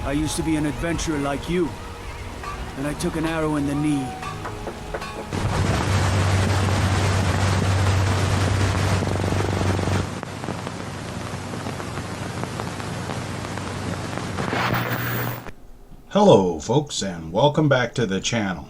I used to be an adventurer like you, and I took an arrow in the knee. Hello folks, and welcome back to the channel.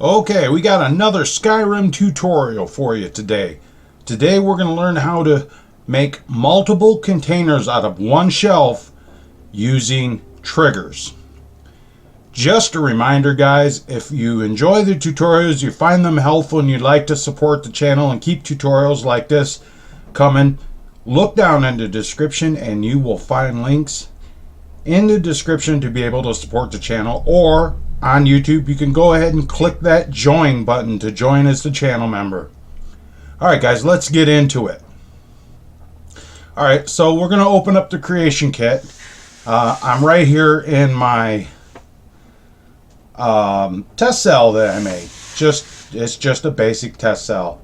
Okay, we got another Skyrim tutorial for you today. Today we're going to learn how to make multiple containers out of one shelf using triggers. Just a reminder guys, if you enjoy the tutorials, you find them helpful, and you'd like to support the channel and keep tutorials like this coming, look down in the description and you will find links in the description to be able to support the channel, or on YouTube you can go ahead and click that join button to join as the channel member. Alright guys, let's get into it. Alright, so we're going to open up the creation kit. I'm right here in my test cell that I made. It's just a basic test cell.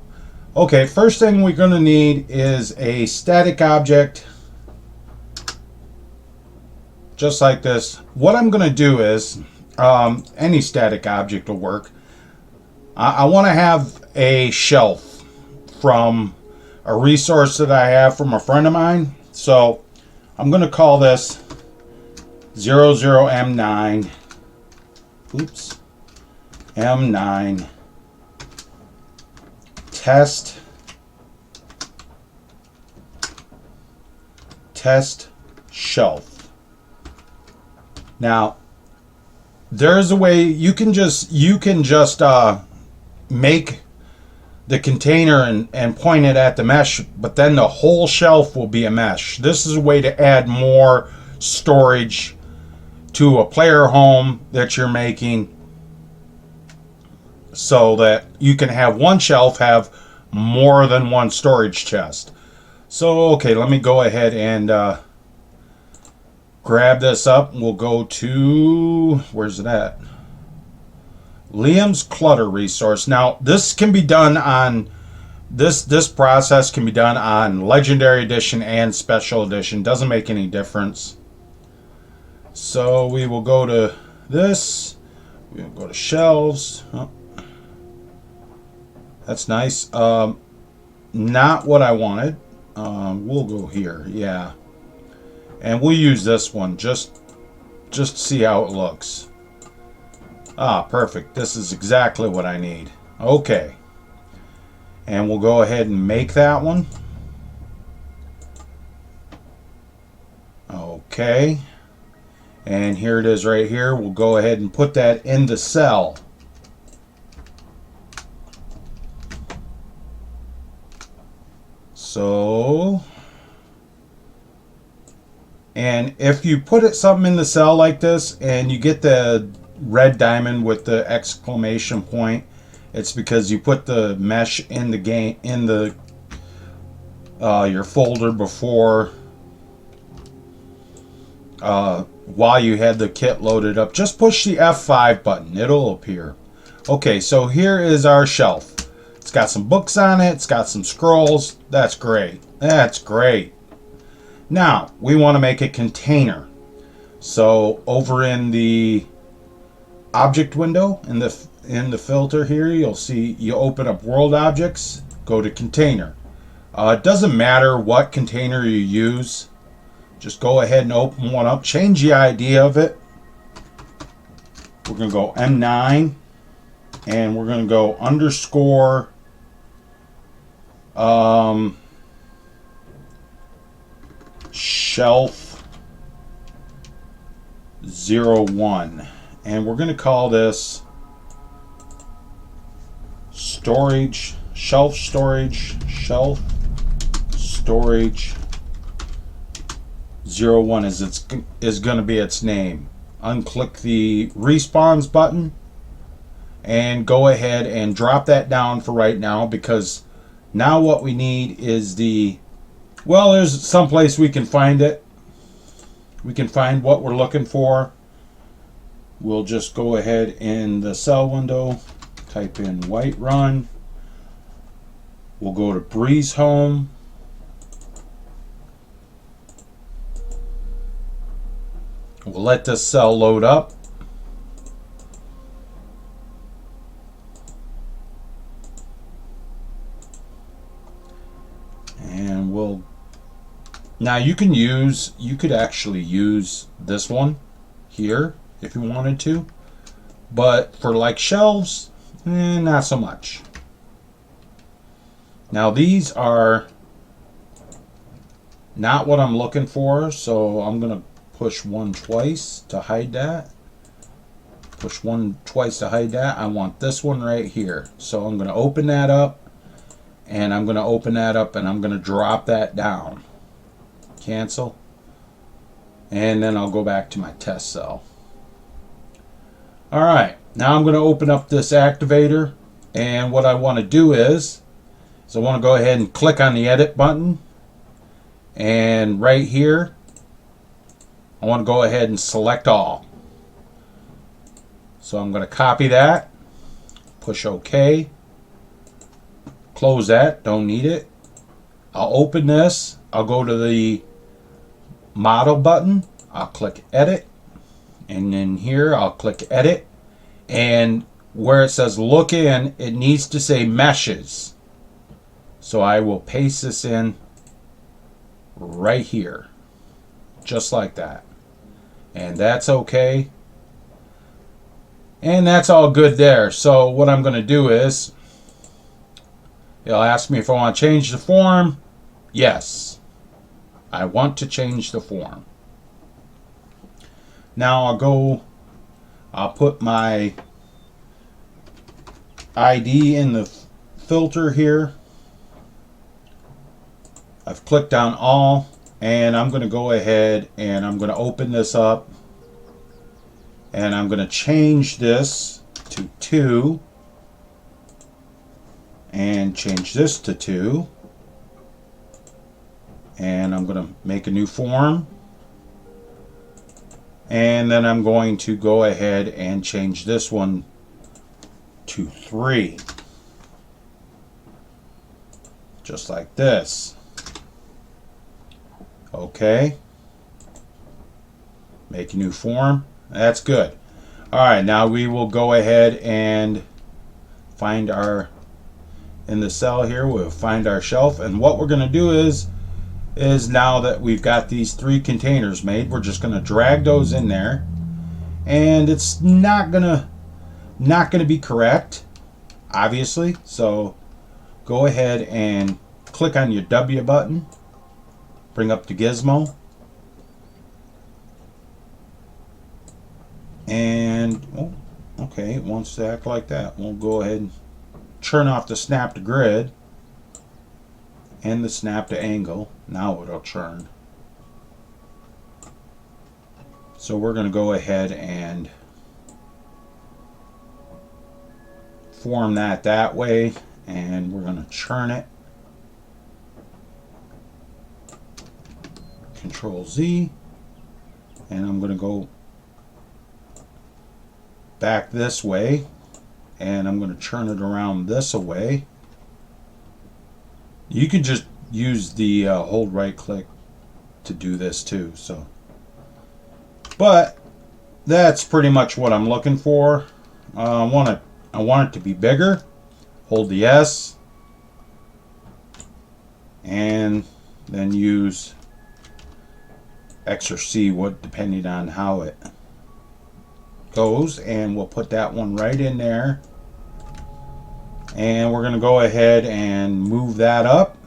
Okay, first thing we're going to need is a static object. Just like this. What I'm going to do is, any static object will work. I want to have a shelf from a resource that I have from a friend of mine. So I'm going to call this 00M9. Oops. M9 test shelf. Now, there's a way you can just make the container and point it at the mesh, but then the whole shelf will be a mesh. This is a way to add more storage to a player home that you're making, so that you can have one shelf have more than one storage chest. So, okay, let me go ahead and grab this up. We'll go to, where's it at? Liam's clutter resource. Now this can be done on this process can be done on legendary edition and special edition. Doesn't make any difference. So we will go to this. We'll go to shelves. Oh, that's nice. Not what I wanted. We'll go here. Yeah. And we'll use this one just to see how it looks. Ah, perfect. This is exactly what I need. Okay. And we'll go ahead and make that one. Okay. And here it is right here. We'll go ahead and put that in the cell. So, and if you put something in the cell like this and you get the red diamond with the exclamation point, it's because you put the mesh in the game, in the your folder before, while you had the kit loaded up. Just push the F5 button, it'll appear. Okay, so here is our shelf. It's got some books on it, it's got some scrolls. That's great. That's great. Now, we want to make a container. So, over in the object window, in the filter here, you'll see you open up world objects, go to container. It doesn't matter what container you use. Just go ahead and open one up. Change the idea of it. We're going to go M9, and we're going to go underscore shelf 01, and we're going to call this shelf storage 01 is going to be its name. Unclick the respawns button and go ahead and drop that down for right now, because now what we need is there's some place we can find it. We can find what we're looking for. We'll just go ahead in the cell window, type in Whiterun. We'll go to Breeze Home. We'll let this cell load up. And we'll, now you could actually use this one here if you wanted to, but for like shelves, not so much. Now these are not what I'm looking for, so I'm gonna push one twice to hide that. Push one twice to hide that. I want this one right here, so I'm gonna open that up, and I'm gonna open that up, and I'm gonna drop that down. Cancel, and then I'll go back to my test cell. Alright, now I'm going to open up this activator, and what I want to do is I want to go ahead and click on the edit button, and right here I want to go ahead and select all. So I'm going to copy that, push OK, close that, don't need it. I'll open this, I'll go to the model button, I'll click edit, and then here I'll click edit, and where it says look in, it needs to say meshes. So I will paste this in right here, just like that, and that's okay, and that's all good there. So what I'm going to do is, it'll ask me if I want to change the form. Yes, I want to change the form. Now I'll put my ID in the filter here. I've clicked on all, and I'm going to go ahead and I'm going to open this up, and I'm going to change this to 2, and change this to 2, and I'm going to make a new form. And then I'm going to go ahead and change this one to 3. Just like this. Okay. Make a new form. That's good. Alright, now we will go ahead and find our, in the cell here, we'll find our shelf. And what we're going to do is now that we've got these 3 containers made, we're just going to drag those in there, and it's not gonna be correct, obviously. So go ahead and click on your W button, bring up the gizmo, and okay, it wants to act like that. We'll go ahead and turn off the snap to grid and the snap to angle. Now it'll churn. So we're going to go ahead and form that way, and we're going to churn it. Control Z, and I'm going to go back this way, and I'm going to churn it around this way. You can just use the hold right click to do this too. So, but that's pretty much what I'm looking for. I want it to be bigger. Hold the S, and then use X or C, depending on how it goes, and we'll put that one right in there. And we're going to go ahead and move that up.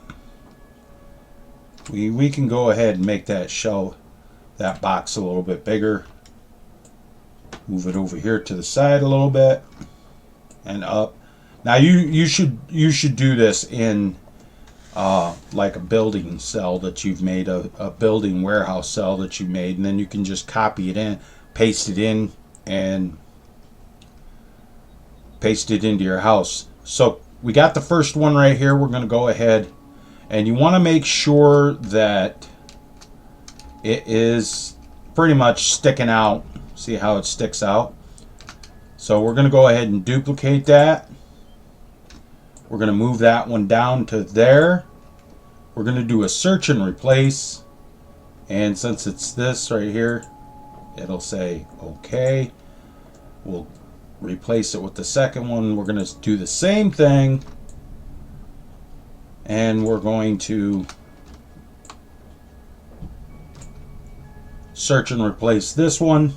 We can go ahead and make that that box a little bit bigger. Move it over here to the side a little bit and up. Now you should do this in like a building cell that you've made, a building warehouse cell that you made, and then you can just copy it in, paste it in, and paste it into your house. So we got the first one right here. We're going to go ahead, and you want to make sure that it is pretty much sticking out. See how it sticks out? So we're going to go ahead and duplicate that. We're going to move that one down to there. We're going to do a search and replace, and since it's this right here, it'll say okay. We'll replace it with the second one. We're going to do the same thing, and we're going to search and replace this one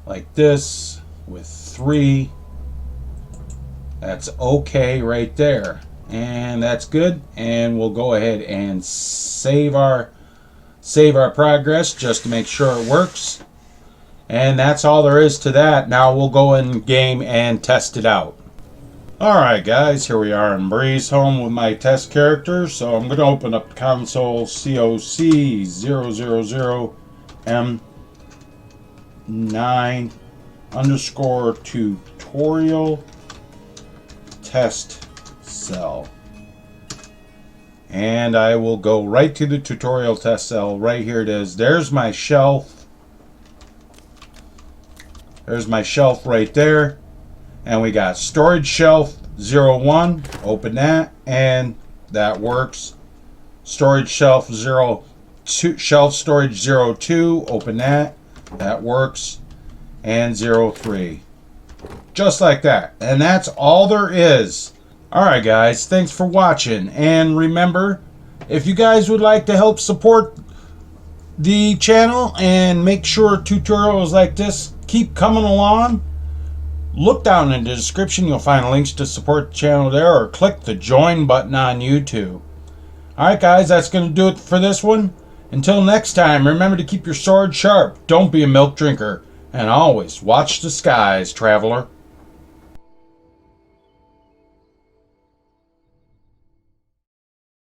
like this with 3. That's okay right there, and that's good. And we'll go ahead and save our progress just to make sure it works. And that's all there is to that. Now we'll go in game and test it out. Alright guys, here we are in Breeze Home with my test character. So I'm going to open up console COC 000M9 underscore tutorial test cell. And I will go right to the tutorial test cell. Right here it is. There's my shelf. There's my shelf right there. And we got storage shelf 01. Open that, and that works. Storage shelf 02, shelf storage 02. Open that. That works. And 03. Just like that. And that's all there is. Alright guys, thanks for watching. And remember, if you guys would like to help support the channel and make sure tutorials like this keep coming along, look down in the description. You'll find links to support the channel there, or click the join button on YouTube. Alright guys, that's going to do it for this one. Until next time, remember to keep your sword sharp, don't be a milk drinker, and always watch the skies, traveler.